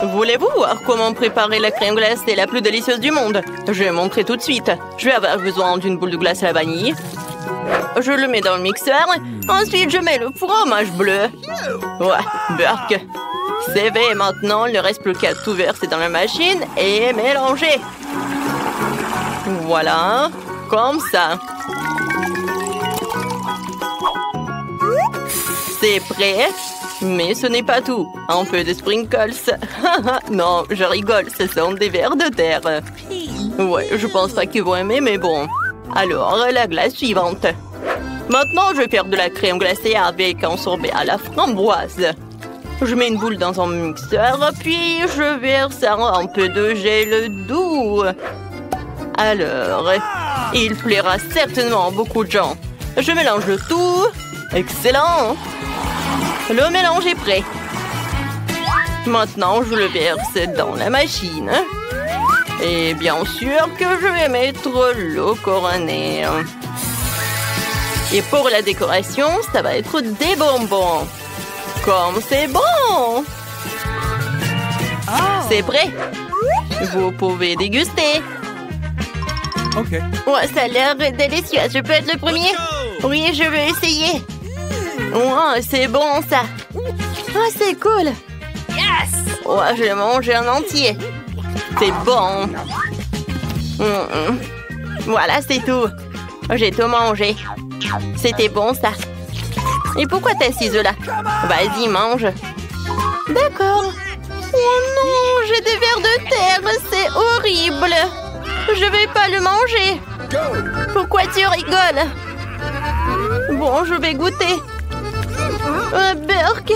Voulez-vous voir comment préparer la crème glacée la plus délicieuse du monde? Je vais montrer tout de suite. Je vais avoir besoin d'une boule de glace à la vanille. Je le mets dans le mixeur. Ensuite, je mets le fromage bleu. Ouais, Burke. C'est fait. Maintenant, il ne reste plus qu'à tout verser dans la machine et mélanger. Voilà, comme ça. C'est prêt. Mais ce n'est pas tout. Un peu de sprinkles. Non, je rigole, ce sont des vers de terre. Ouais, je pense pas qu'ils vont aimer, mais bon. Alors, la glace suivante. Maintenant, je vais faire de la crème glacée avec un sorbet à la framboise. Je mets une boule dans un mixeur, puis je verse un peu de gel doux. Alors, il plaira certainement à beaucoup de gens. Je mélange le tout. Excellent! Le mélange est prêt. Maintenant, je le verse dans la machine. Et bien sûr que je vais mettre l'eau couronnée. Et pour la décoration, ça va être des bonbons. Comme c'est bon! C'est prêt. Vous pouvez déguster. Ok. Ouais, ça a l'air délicieux. Je peux être le premier? Oui, je veux essayer. Ouais, c'est bon ça. Ah, c'est cool. Yes! Ouais, je vais manger en entier. C'est bon. Voilà, c'est tout. J'ai tout mangé. C'était bon ça. Et pourquoi t'es assise là? Vas-y, mange. D'accord. Oh non, j'ai des vers de terre. C'est horrible. Je vais pas le manger. Pourquoi tu rigoles? Bon, je vais goûter. Burke.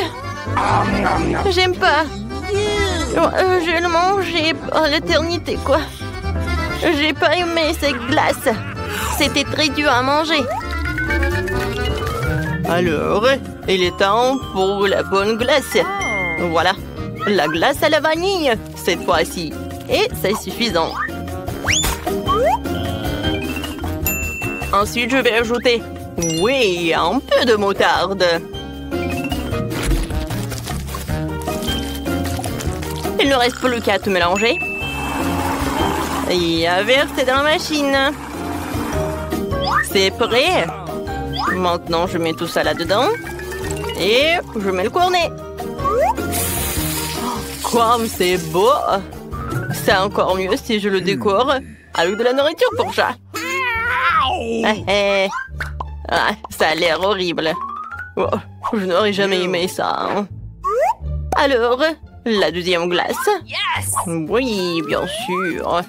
J'aime pas. Je vais le manger à l'éternité, quoi. J'ai pas aimé cette glace. C'était très dur à manger. Alors, il est temps pour la bonne glace. Voilà, la glace à la vanille, cette fois-ci. Et c'est suffisant. Ensuite, je vais ajouter, oui, un peu de moutarde. Il ne reste plus qu'à tout mélanger. Et à verser dans la machine. C'est prêt. Maintenant, je mets tout ça là-dedans. Et je mets le cornet. Comme c'est beau. C'est encore mieux si je le décore avec de la nourriture pour chat. Ah, ça a l'air horrible. Oh, je n'aurais jamais aimé ça. Hein. Alors, la deuxième glace. Oui, bien sûr.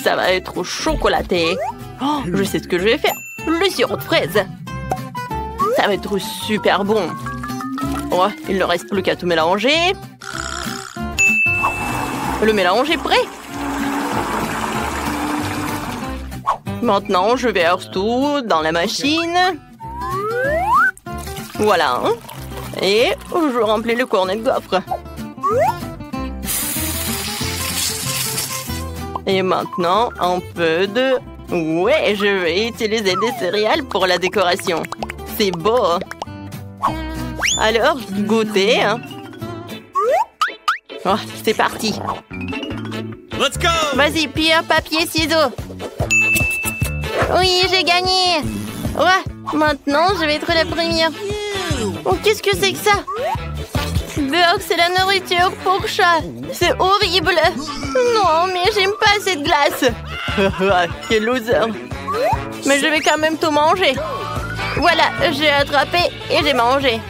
Ça va être chocolaté. Oh, je sais ce que je vais faire. Le sirop de fraise. Ça va être super bon. Oh, il ne reste plus qu'à tout mélanger. Le mélange est prêt. Maintenant, je verse tout dans la machine. Voilà. Et je remplis le cornet de gaufre. Et maintenant, un peu de... Ouais, je vais utiliser des céréales pour la décoration. C'est beau. Alors, goûtez. Oh, c'est parti. Let's go! Vas-y, pierre, papier, ciseaux. Oui, j'ai gagné. Ouais, maintenant, je vais être la première. Oh, qu'est-ce que c'est que ça? Burke, c'est la nourriture pour chat. C'est horrible. Non, mais j'aime pas cette glace. Quel loser. Mais je vais quand même tout manger. Voilà, j'ai attrapé et j'ai mangé.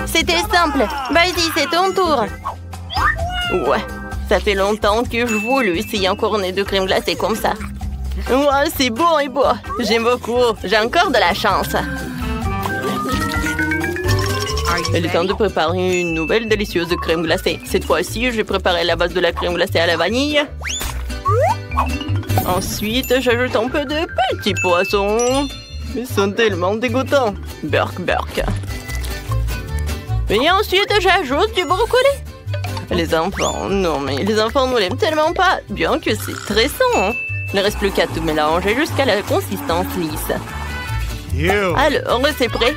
C'était simple. Vas-y, c'est ton tour. Ouais, ça fait longtemps que je voulais essayer un cornet de crème glacée comme ça. Ouais, c'est beau et beau. J'aime beaucoup. J'ai encore de la chance. Il est temps de préparer une nouvelle délicieuse crème glacée. Cette fois-ci, je vais préparer la base de la crème glacée à la vanille. Ensuite, j'ajoute un peu de petits poissons. Ils sont tellement dégoûtants. Burke, Burke. Et ensuite, j'ajoute du brocoli. Les enfants, non mais les enfants ne l'aiment tellement pas, bien que c'est très sain. Il ne reste plus qu'à tout mélanger jusqu'à la consistance lisse. Alors, c'est prêt.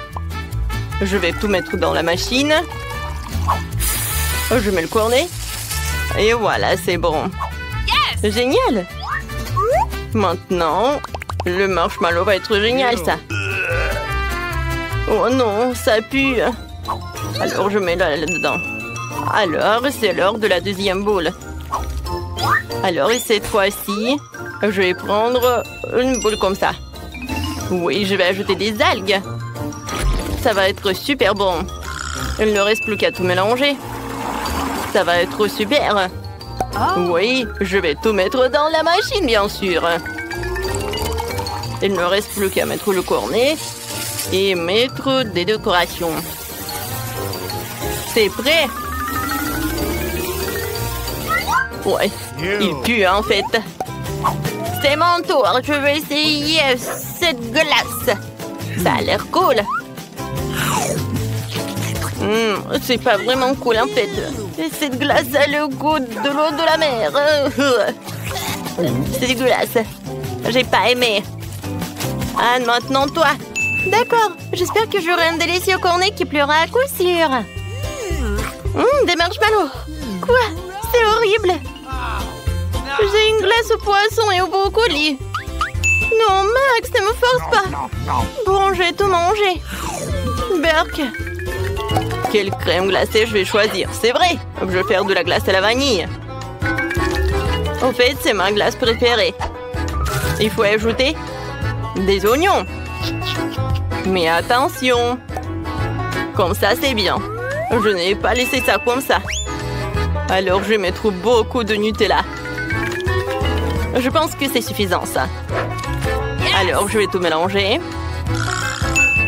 Je vais tout mettre dans la machine. Je mets le cornet. Et voilà, c'est bon. Génial. Maintenant, le marshmallow va être génial, ça. Oh non, ça pue. Alors, je mets là-dedans. Alors, c'est l'heure de la deuxième boule. Alors, et cette fois-ci, je vais prendre une boule comme ça. Oui, je vais ajouter des algues. Ça va être super bon. Il ne reste plus qu'à tout mélanger. Ça va être super. Oui, je vais tout mettre dans la machine, bien sûr. Il ne reste plus qu'à mettre le cornet et mettre des décorations. C'est prêt. Ouais, il pue en fait. C'est mon tour, je vais essayer cette glace. Ça a l'air cool. C'est pas vraiment cool en fait. Cette glace a le goût de l'eau de la mer. C'est dégueulasse. J'ai pas aimé. Anne, maintenant toi. D'accord, j'espère que j'aurai un délicieux cornet qui pleura à coup sûr. Des marshmallows. Quoi? C'est horrible. J'ai une glace au poisson et au brocoli. Non, Max, ne me force pas. Bon, je vais tout manger. Burk. Quelle crème glacée je vais choisir? C'est vrai, je vais faire de la glace à la vanille. En fait, c'est ma glace préférée. Il faut ajouter des oignons. Mais attention. Comme ça, c'est bien. Je n'ai pas laissé ça comme ça. Alors, je vais mettre beaucoup de Nutella. Je pense que c'est suffisant, ça. Alors, je vais tout mélanger.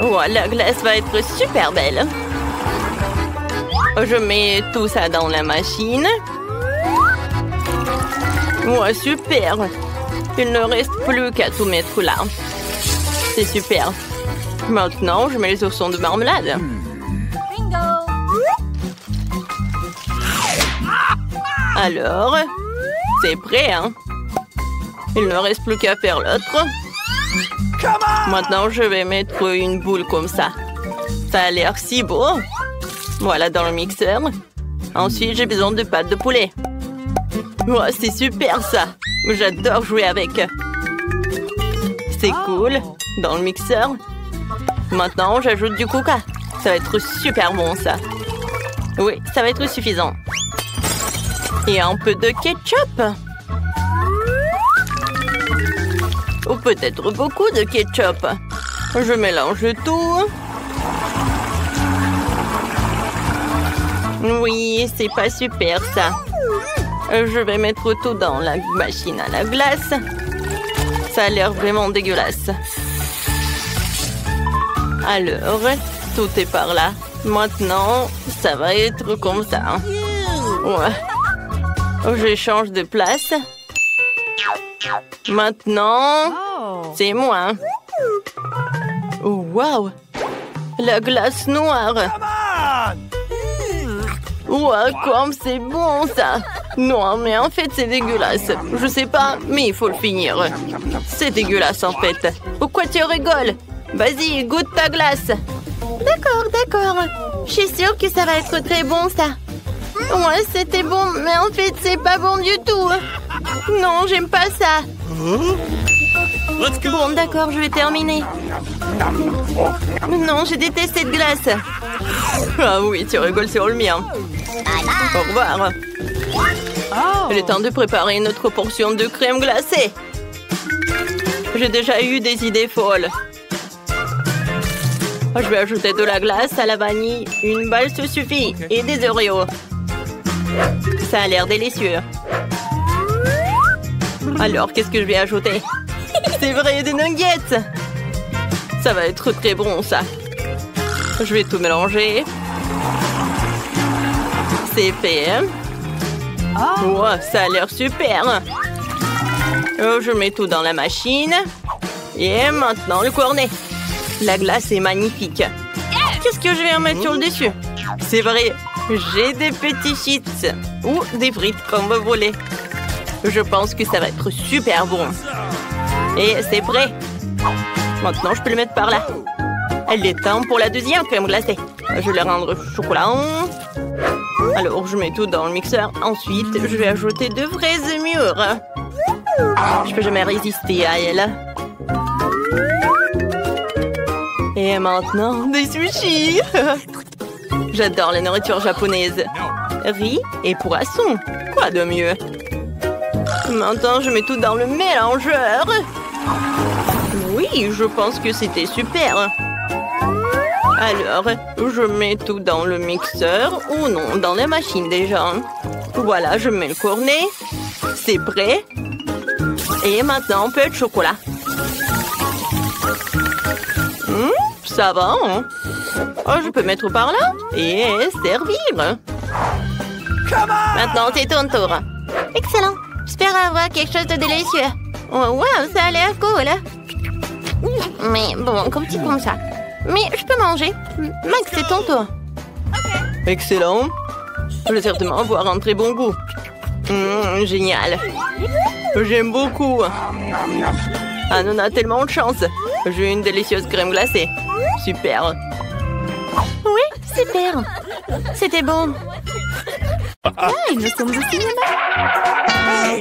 Oh, la glace va être super belle. Je mets tout ça dans la machine. Ouais, super. Il ne reste plus qu'à tout mettre là. C'est super. Maintenant, je mets les oursons de marmelade. Alors, c'est prêt, hein? Il ne reste plus qu'à faire l'autre. Maintenant, je vais mettre une boule comme ça. Ça a l'air si beau. Voilà, dans le mixeur. Ensuite, j'ai besoin de pâte de poulet. Oh, c'est super, ça. J'adore jouer avec. C'est cool. Dans le mixeur. Maintenant, j'ajoute du coca. Ça va être super bon, ça. Oui, ça va être suffisant. Et un peu de ketchup. Ou peut-être beaucoup de ketchup. Je mélange tout. Oui, c'est pas super, ça. Je vais mettre tout dans la machine à la glace. Ça a l'air vraiment dégueulasse. Alors, tout est par là. Maintenant, ça va être comme ça. Ouais. Je change de place. Maintenant, c'est moi. Oh, wow! La glace noire. Wow, comme c'est bon, ça. Non, mais en fait, c'est dégueulasse. Je sais pas, mais il faut le finir. C'est dégueulasse, en fait. Pourquoi tu rigoles? Vas-y, goûte ta glace. D'accord, d'accord. Je suis sûre que ça va être très bon, ça. Ouais, c'était bon, mais en fait, c'est pas bon du tout. Non, j'aime pas ça. Bon, d'accord, je vais terminer. Non, je déteste cette glace. Ah oui, tu rigoles sur le mien. Au revoir. Il est temps de préparer une autre portion de crème glacée. J'ai déjà eu des idées folles. Je vais ajouter de la glace à la vanille. Une balle se suffit. Et des Oreos. Ça a l'air délicieux. Alors, qu'est-ce que je vais ajouter? C'est vrai, des nuggets. Ça va être très bon, ça. Je vais tout mélanger. C'est fait. Oh, ça a l'air super. Je mets tout dans la machine. Et maintenant, le cornet. La glace est magnifique. Qu'est-ce que je vais en mettre sur le dessus? C'est vrai, j'ai des petits chips. Ou des frites, comme vous voulez. Je pense que ça va être super bon. Et c'est prêt. Maintenant, je peux le mettre par là. Elle est temps pour la deuxième crème glacée. Je vais le rendre chocolat. Alors, je mets tout dans le mixeur. Ensuite, je vais ajouter de vraies mûres. Je peux jamais résister à elle. Et maintenant, des sushis. J'adore la nourriture japonaise. Riz et poisson. Quoi de mieux? Maintenant, je mets tout dans le mélangeur. Oui, je pense que c'était super. Alors, je mets tout dans le mixeur ou non, dans la machine déjà. Voilà, je mets le cornet. C'est prêt. Et maintenant, un peu de chocolat. Ça va, hein? Oh, je peux mettre par là et servir. Maintenant, c'est ton tour. Excellent. J'espère avoir quelque chose de délicieux. Oh, wow, ça a l'air cool. Mais bon, comme petit comme ça. Mais je peux manger. Max, c'est ton tour. Excellent. Je vais certainement avoir un très bon goût. Génial. J'aime beaucoup. Ah, on a tellement de chance. J'ai une délicieuse crème glacée. Super. Oui, super. C'était bon. Ah, nous sommes au cinéma.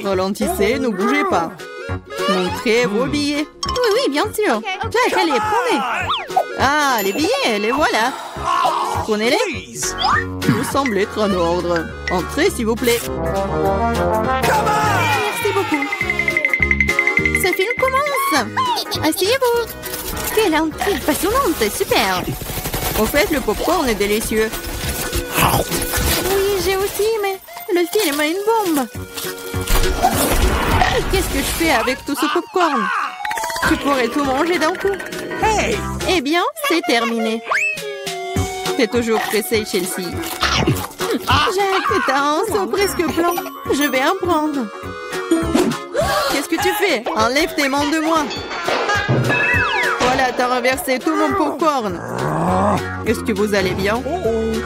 Ralentissez, ne bougez pas. Montrez vos billets. Oui, oui, bien sûr. Jack, allez, prenez. Ah, les billets, les voilà. Prenez-les. Tout semble être en ordre. Entrez, s'il vous plaît. Merci beaucoup. Ce film commence. Asseyez-vous. Quelle intrigue passionnante, super. Au fait, le popcorn est délicieux. Oui, j'ai aussi, mais le film a une bombe. Qu'est-ce que je fais avec tout ce popcorn? Tu pourrais tout manger d'un coup. Eh bien, c'est terminé. T'es toujours pressé, Chelsea. Jack, t'as un seau presque blanc. Je vais en prendre. Qu'est-ce que tu fais? Enlève tes mains de moi. Voilà, t'as renversé tout mon popcorn. Est-ce que vous allez bien?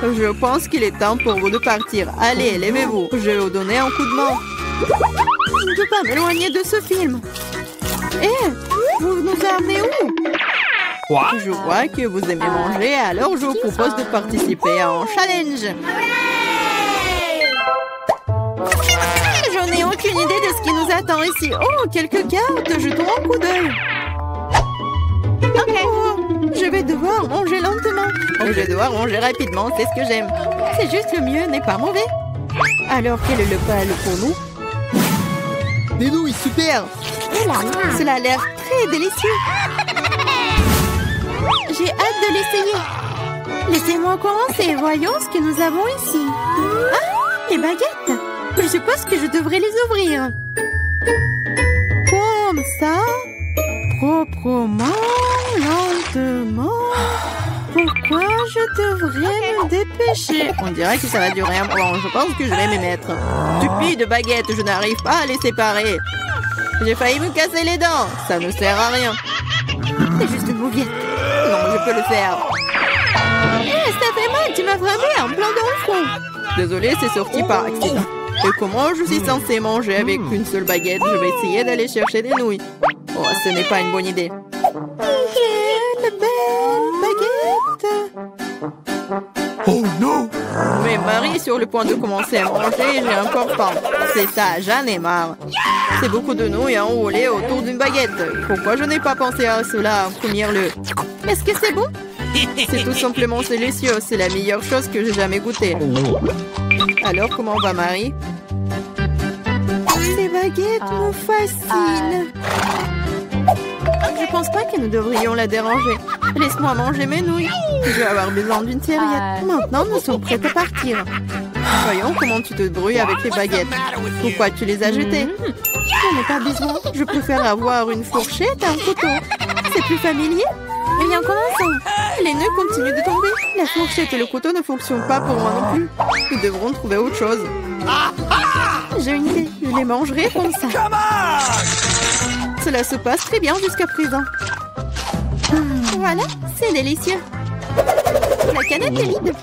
Je pense qu'il est temps pour vous de partir. Allez, levez-vous. Je vais vous donner un coup de main. Je ne peux pas m'éloigner de ce film. Vous nous amenez où? Je vois que vous aimez manger, alors je vous propose de participer à un challenge. Je n'ai aucune idée de ce qui nous attend ici. Oh, quelques cartes, jetons un coup d'œil. Oh, je vais devoir manger lentement. Je vais devoir manger rapidement, c'est ce que j'aime. C'est juste le mieux, n'est pas mauvais. Alors, quel est le plat pour nous? Des nouilles, super. Cela a l'air très délicieux. J'ai hâte de l'essayer. Laissez-moi commencer. Voyons ce que nous avons ici. Ah, les baguettes. Je suppose que je devrais les ouvrir. Comme ça. Proprement, lentement. Pourquoi je devrais me dépêcher? On dirait que ça va durer un moment. Je pense que je vais m'y mettre. Stupide baguette, je n'arrive pas à les séparer. J'ai failli me casser les dents. Ça ne sert à rien. C'est juste une mouillette. Non, je peux le faire. Ça fait mal, tu m'as frappé en plein dans le front. Désolée, c'est sorti par accident. Et comment je suis censée manger avec une seule baguette? Je vais essayer d'aller chercher des nouilles. Oh, ce n'est pas une bonne idée. Quelle belle baguette! Oh non! Mais Marie est sur le point de commencer à manger et j'ai encore faim. C'est ça, j'en ai marre. C'est beaucoup de nouilles à enrouler autour d'une baguette. Pourquoi je n'ai pas pensé à cela en premier lieu? Est-ce que c'est bon? C'est tout simplement délicieux. C'est la meilleure chose que j'ai jamais goûtée. Alors, comment va Marie? Ces baguettes me fascinent. Je pense pas que nous devrions la déranger. Laisse-moi manger mes nouilles. Je vais avoir besoin d'une serviette. Maintenant, nous sommes prêts à partir. Voyons comment tu te débrouilles avec les baguettes. Pourquoi tu les as jetées? J'en ai pas besoin. Je préfère avoir une fourchette et un couteau. C'est plus familier. Eh bien, commençons. Les nœuds continuent de tomber. La fourchette et le couteau ne fonctionnent pas pour moi non plus. Nous devrons trouver autre chose. J'ai une idée. Je les mangerai comme ça. Cela se passe très bien jusqu'à présent. Voilà, c'est délicieux. La canette est vide.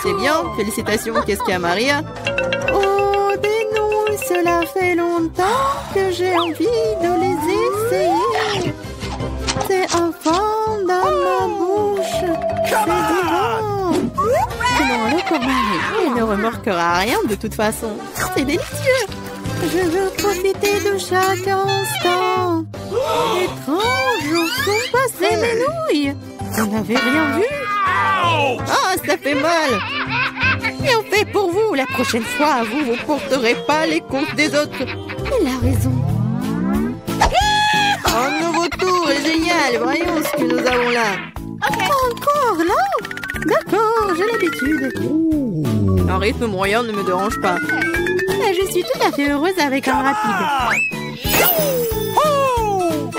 C'est bien. Félicitations. Qu'est-ce qu'il y a, Maria? Oh, des nouilles. Cela fait longtemps que j'ai envie de les essayer. C'est enfin dans ma bouche. C'est divin. Prenons alors pour Marie. Elle ne remarquera rien de toute façon. C'est délicieux. Je veux profiter de chaque instant. Étrange, où sont passées mes nouilles? Vous n'avez rien vu? Ah, ça fait mal. Et on fait pour vous. La prochaine fois, vous ne porterez pas les courses des autres. Elle a raison. Un nouveau tour est génial. Voyons ce que nous avons là. Encore là? D'accord, j'ai l'habitude. Un rythme moyen ne me dérange pas. Mais je suis tout à fait heureuse avec un rapide.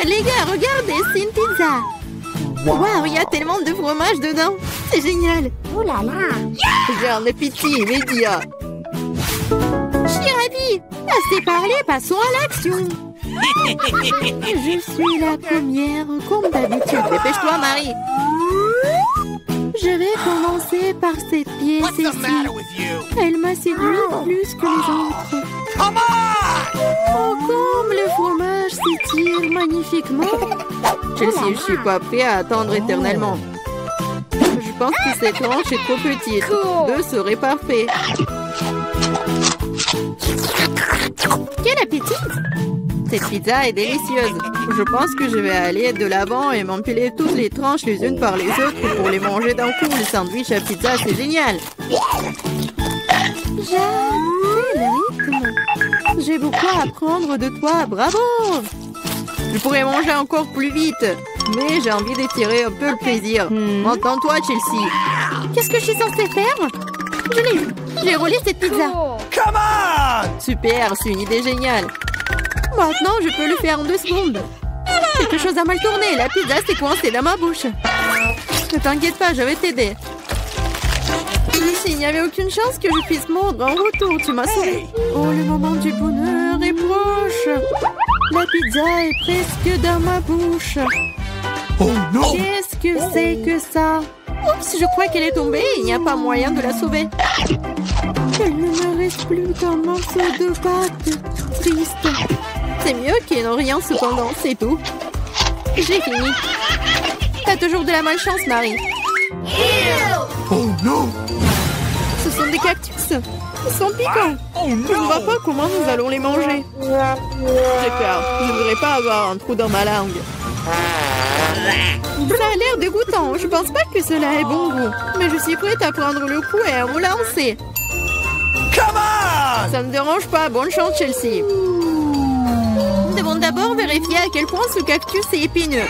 Les gars, regardez, c'est une pizza. Waouh, il y a tellement de fromage dedans. C'est génial. Oh là là. J'ai un appétit immédiat. Je suis ravie. Assez parlé, passons à l'action. Je suis la première, comme d'habitude. Dépêche-toi, Marie. Je vais commencer par cette pièce ici. Elle m'a séduit plus que les autres. Oh, comme le fromage s'étire magnifiquement. Chelsea, je suis pas prêt à attendre éternellement. Je pense que cette tranche est trop petite. 2 serait parfait. Quel appétit! Cette pizza est délicieuse. Je pense que je vais aller de l'avant et m'empiler toutes les tranches les unes par les autres pour les manger d'un coup. Le sandwich à pizza, c'est génial. J'adore le rythme. J'ai beaucoup à apprendre de toi. Bravo! Je pourrais manger encore plus vite, mais j'ai envie d'étirer un peu le plaisir. Entends-toi, Chelsea. Qu'est-ce que je suis censée faire? Je l'ai eu. J'ai roulé cette pizza. Come on! Super, c'est une idée géniale. Maintenant, je peux le faire en 2 secondes. Quelque chose a mal tourné. La pizza s'est coincée dans ma bouche. Ne t'inquiète pas, je vais t'aider. Il n'y avait aucune chance que je puisse mordre en retour. Tu m'as sauvé. Oh, le moment du bonheur est proche. La pizza est presque dans ma bouche. Oh non! Qu'est-ce que c'est que ça? Oups, je crois qu'elle est tombée. Il n'y a pas moyen de la sauver. Il ne me reste plus qu'un morceau de pâte. Triste. C'est mieux qu'il n'en rien cependant, c'est tout. J'ai fini. T'as toujours de la malchance, Marie. Oh non! Ce sont des cactus. Ils sont piquants. Oh Je ne vois pas comment nous allons les manger. J'ai peur. Je ne voudrais pas avoir un trou dans ma langue. Ça a l'air dégoûtant. Je pense pas que cela ait bon goût. Mais je suis prête à prendre le coup et à me lancer. Come on! Ça ne me dérange pas. Bonne chance, Chelsea. Nous devons d'abord vérifier à quel point ce cactus est épineux.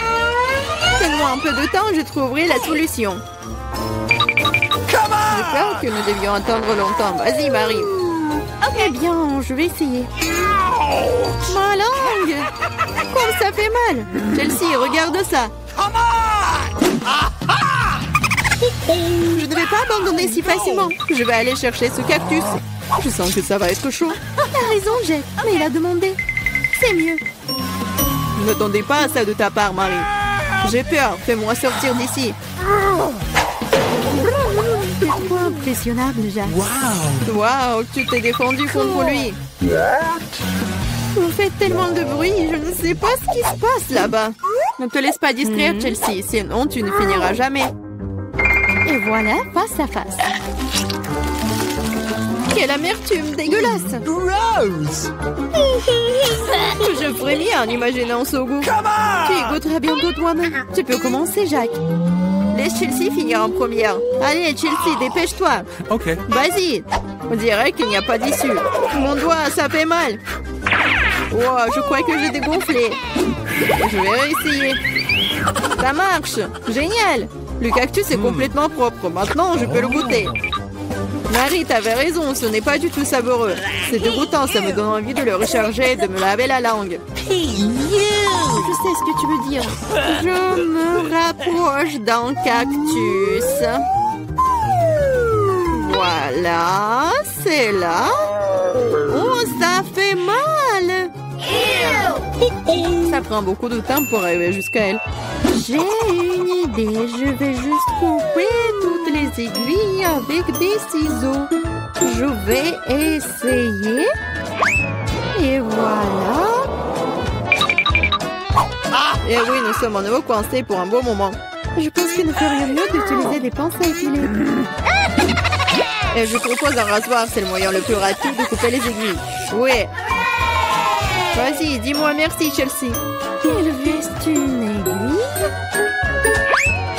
Donne-moi un peu de temps, je trouverai la solution. J'ai peur que nous devions attendre longtemps. Vas-y, Marie. Eh bien, je vais essayer. Ma langue! Comme ça fait mal! Chelsea, regarde ça! Je ne vais pas abandonner si facilement. Je vais aller chercher ce cactus. Je sens que ça va être chaud. T'as raison, Jack, mais il a demandé. C'est mieux. Je n'attendais pas à ça de ta part, Marie. J'ai peur. Fais-moi sortir d'ici. C'est trop impressionnable, Jack. Waouh, tu t'es défendu contre lui. Vous faites tellement de bruit, je ne sais pas ce qui se passe là-bas. Ne te laisse pas distraire, Chelsea, sinon tu ne finiras jamais. Et voilà, face à face. Quelle amertume dégueulasse. Gross! Je frémis en imaginant ce goût. Tu y goûteras bientôt toi-même. Tu peux commencer, Jack. Laisse Chelsea finir en première. Allez, Chelsea, dépêche-toi. Ok. Vas-y. On dirait qu'il n'y a pas d'issue. Mon doigt, ça fait mal. Wow, je crois que j'ai dégonflé. Je vais réessayer. Ça marche. Génial. Le cactus est complètement propre. Maintenant, je peux le goûter. Marie, t'avais raison. Ce n'est pas du tout savoureux. C'est dégoûtant. Ça me donne envie de le recharger et de me laver la langue. Je sais ce que tu veux dire. Je me rapproche d'un cactus. Voilà, c'est là. Oh, ça fait mal. Ça prend beaucoup de temps pour arriver jusqu'à elle. J'ai une idée. Je vais juste couper toutes les aiguilles avec des ciseaux. Je vais essayer. Et voilà. Et oui, nous sommes à nouveau coincés pour un bon moment. Je pense qu'il ne ferait mieux d'utiliser des pinces à épiler. Et je propose un rasoir, c'est le moyen le plus rapide de couper les aiguilles. Oui. Vas-y, dis-moi merci, Chelsea. Il reste une aiguille.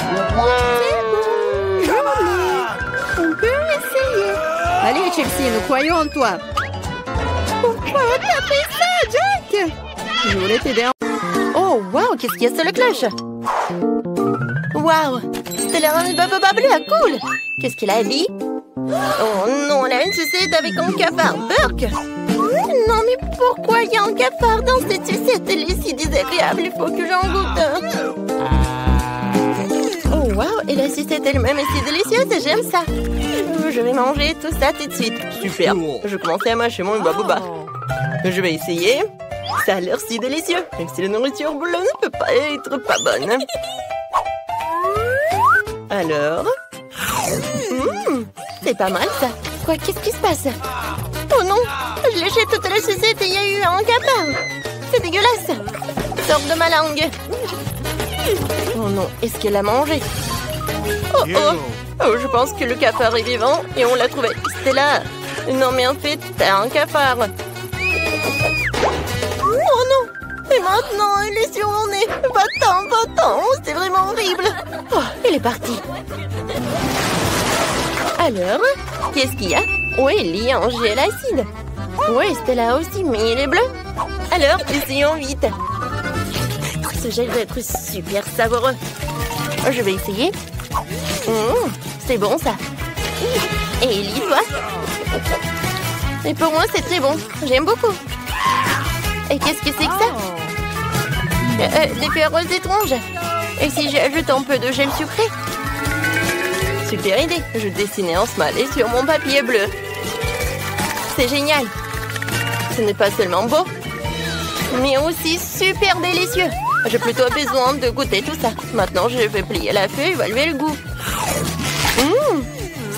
C'est bon. On peut essayer. Allez, Chelsea, nous croyons en toi. Pourquoi t'as fait ça, Jack? Je voulais t'aider. Oh, waouh, qu'est-ce qu'il y a sur la cloche? Waouh, c'était la reine Bababa bleue, cool. Qu'est-ce qu'il a dit? Oh non, elle a une sucette avec un cafard, Burke. Non, mais pourquoi il y a un cafard dans cette sucette? Elle est si désagréable, il faut que j'en goûte. Oh, waouh, et la sucette elle-même est si délicieuse, j'aime ça. Je vais manger tout ça tout de suite. Super, je commençais à mâcher mon baboba. Je vais essayer. Ça a l'air si délicieux, même si la nourriture bleue ne peut pas être pas bonne. Alors... c'est pas mal ça. Quoi, qu'est-ce qui se passe? Oh non, je léchais toute la sucette et il y a eu un cafard. C'est dégueulasse. Sors de ma langue. Oh non, est-ce qu'elle a mangé? Oh oh. Oh, je pense que le cafard est vivant et on l'a trouvé. Stella. Non mais en fait, t'as un cafard. Oh non. Et maintenant, elle est sur mon nez. Va-t'en, va-t'en. C'est vraiment horrible. Oh, elle est partie. Alors, qu'est-ce qu'il y a? Oui, il y a un gel acide. Oui, Stella aussi, mais il est bleu. Alors, essayons vite. Ce gel va être super savoureux. Je vais essayer. C'est bon, ça. Et Ellie, toi? Et pour moi, c'est très bon. J'aime beaucoup. Et qu'est-ce que c'est que ça? Des fleurs roses étranges. Et si j'ajoute un peu de gel sucré? Super idée. Je dessinais un smiley sur mon papier bleu. C'est génial. Ce n'est pas seulement beau, mais aussi super délicieux. J'ai plutôt besoin de goûter tout ça. Maintenant, je vais plier la feuille et évaluer le goût.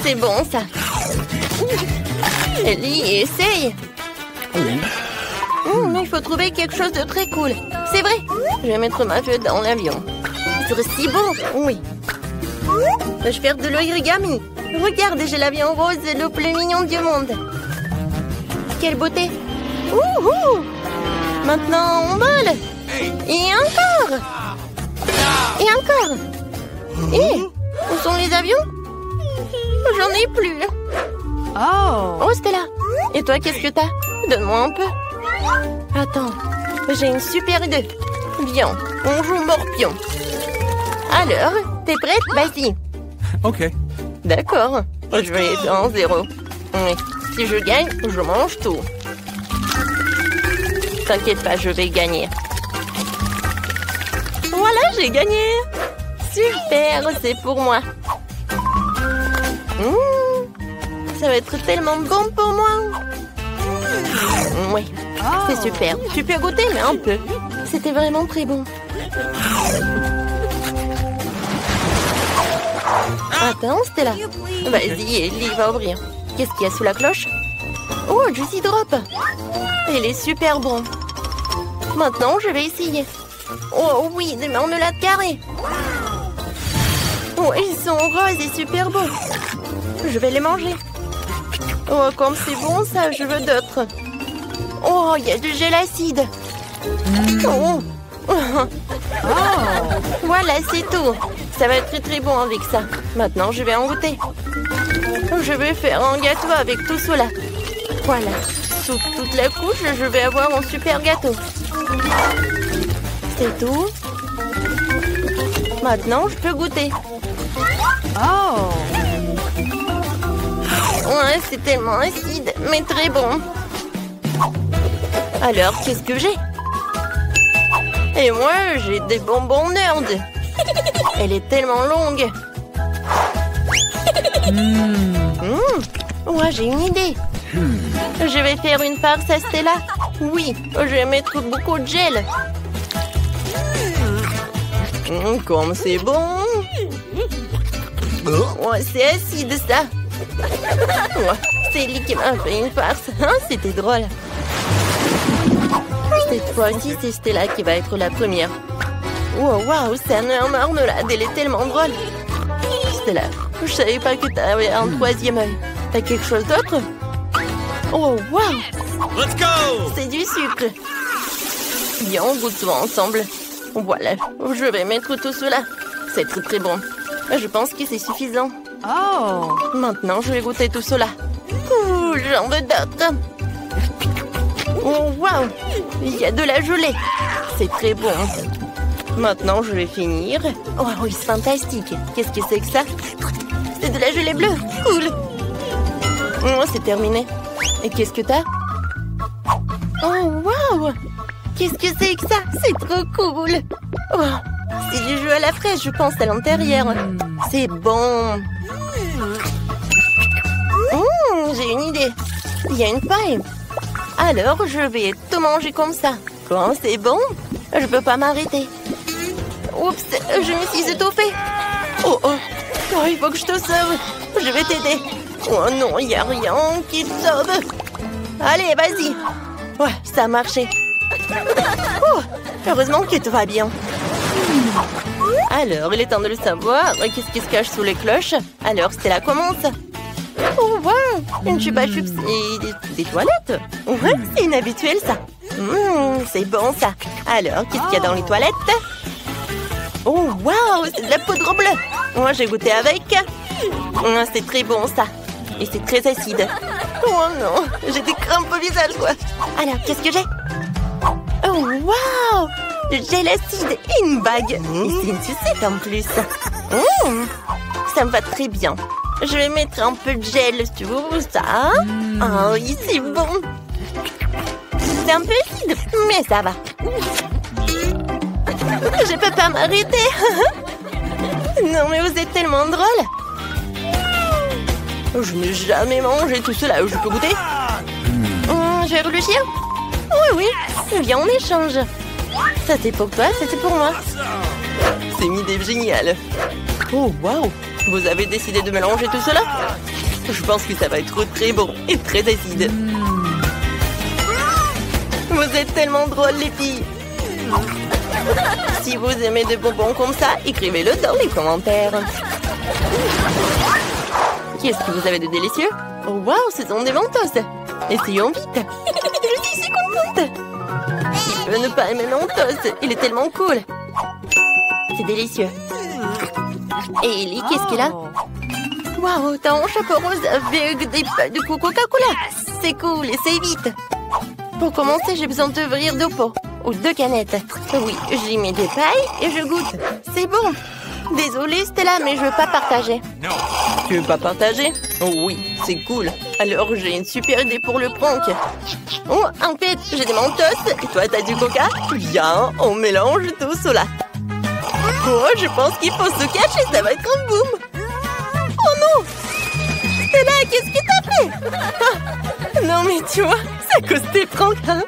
C'est bon, ça. Ellie, essaye. Mais il faut trouver quelque chose de très cool. C'est vrai. Je vais mettre ma feuille dans l'avion. Ce serait si beau. Oui. Je vais faire de l'origami. Regarde, j'ai l'avion rose le plus mignon du monde. Quelle beauté. Maintenant, on vole. Et encore. Et encore. Et où sont les avions? J'en ai plus. Oh, Stella. Et toi, qu'est-ce que t'as? Donne-moi un peu. Attends, j'ai une super idée. Viens, on joue morpion. Alors, t'es prête? Vas-y. Ok. D'accord. Je vais être en 0. Oui. Si je gagne, je mange tout. T'inquiète pas, je vais gagner. Voilà, j'ai gagné. Super, c'est pour moi. Ça va être tellement bon pour moi. Oui, c'est super. Tu peux goûter, mais un peu. C'était vraiment très bon. Attends, Stella. Vas-y, Ellie va ouvrir. Qu'est-ce qu'il y a sous la cloche? Oh, Juicy Drop. Il est super bon. Maintenant, je vais essayer. Oh oui, des marmelades carrées. Oh, ils sont roses et super beaux. Je vais les manger. Oh, comme c'est bon ça, je veux d'autres. Oh, il y a du gel acide. Oh. Voilà, c'est tout. Ça va être très très bon avec ça. Maintenant, je vais en goûter. Je vais faire un gâteau avec tout cela. Voilà. Sous toute la couche, je vais avoir un super gâteau. C'est tout. Maintenant, je peux goûter. Ouais, c'est tellement acide, mais très bon. Alors, qu'est-ce que j'ai? Et moi, j'ai des bonbons nerd. Elle est tellement longue. Ouais, j'ai une idée. Je vais faire une farce à Stella. Oui, je vais mettre beaucoup de gel. Comme c'est bon. Ouais, c'est acide, ça. Ouais, c'est Ellie qui m'a fait une farce. C'était drôle. Cette fois-ci, c'est Stella qui va être la première. Waouh, c'est un marmelade. Elle est tellement drôle. Stella, je savais pas que t'avais un troisième œil. T'as quelque chose d'autre? Oh, waouh! Let's go! C'est du sucre. Bien, on goûte tout ensemble. Voilà, je vais mettre tout cela. C'est très très bon. Je pense que c'est suffisant. Oh! Maintenant, je vais goûter tout cela. Ouh, j'en veux d'autres. Oh, waouh! Il y a de la gelée. C'est très bon. Maintenant, je vais finir. Oh oui, c'est fantastique. Qu'est-ce que c'est que ça? C'est de la gelée bleue. Cool. Oh, c'est terminé. Et qu'est-ce que t'as? Oh, waouh! Qu'est-ce que c'est que ça? C'est trop cool. Oh, c'est du jus à la fraise, je pense, à l'intérieur. C'est bon. J'ai une idée. Il y a une paille. Alors, je vais tout manger comme ça. Quand c'est bon, je peux pas m'arrêter. Oups, je me suis étouffée. Oh, oh, oh, il faut que je te sauve. Je vais t'aider. Oh non, il n'y a rien qui te sauve. Allez, vas-y. Ouais, ça a marché. Oh, heureusement que tout va bien. Alors, il est temps de le savoir. Qu'est-ce qui se cache sous les cloches? Alors, Stella commence. Oh, wow, une chupa chups et des toilettes. Ouais, c'est inhabituel, ça. C'est bon, ça. Alors, qu'est-ce qu'il y a dans les toilettes? Oh, wow, c'est de la poudre bleue. Moi, j'ai goûté avec. C'est très bon, ça. Et c'est très acide. Oh non, j'ai des crampes au visage, quoi. Alors, qu'est-ce que j'ai? Oh, wow, le gel acide et une bague. Et c'est une sucette en plus. Ça me va très bien. Je vais mettre un peu de gel sur ça. Oh, oui, c'est bon. C'est un peu acide, mais ça va. Je peux pas m'arrêter. Non, mais vous êtes tellement drôle. Je n'ai jamais mangé tout cela. Je peux goûter? Je vais réfléchir. Oui, oui. Viens, on échange. Ça, c'est pour toi, ça, c'est pour moi. C'est une idée géniale. Oh, waouh. Vous avez décidé de mélanger tout cela? Je pense que ça va être très bon et très acide. Vous êtes tellement drôles, les filles. Si vous aimez des bonbons comme ça, écrivez-le dans les commentaires. Qu'est-ce que vous avez de délicieux? Oh, waouh, ce sont des Mentos. Essayons vite. Je suis si contente. Qui peut ne pas aimer Mentos? Il est tellement cool. C'est délicieux. Et Ellie, qu'est-ce qu'il a? Waouh, t'as un chapeau rose avec des pailles de Coca-Cola. C'est cool, essaye vite. Pour commencer, j'ai besoin d'ouvrir 2 pots. Ou 2 canettes. Oui, j'y mets des pailles et je goûte. C'est bon. Désolée, Stella, mais je veux pas partager. Tu veux pas partager? Oh oui, c'est cool. Alors, j'ai une super idée pour le prank. Oh, en fait, j'ai des Mentos et toi, t'as du Coca? Viens, on mélange tout cela. Oh, je pense qu'il faut se cacher, ça va être un boom. Oh non! Stella, qu'est-ce que t'as fait? Ah, non, mais tu vois, c'est à cause des pranks, hein?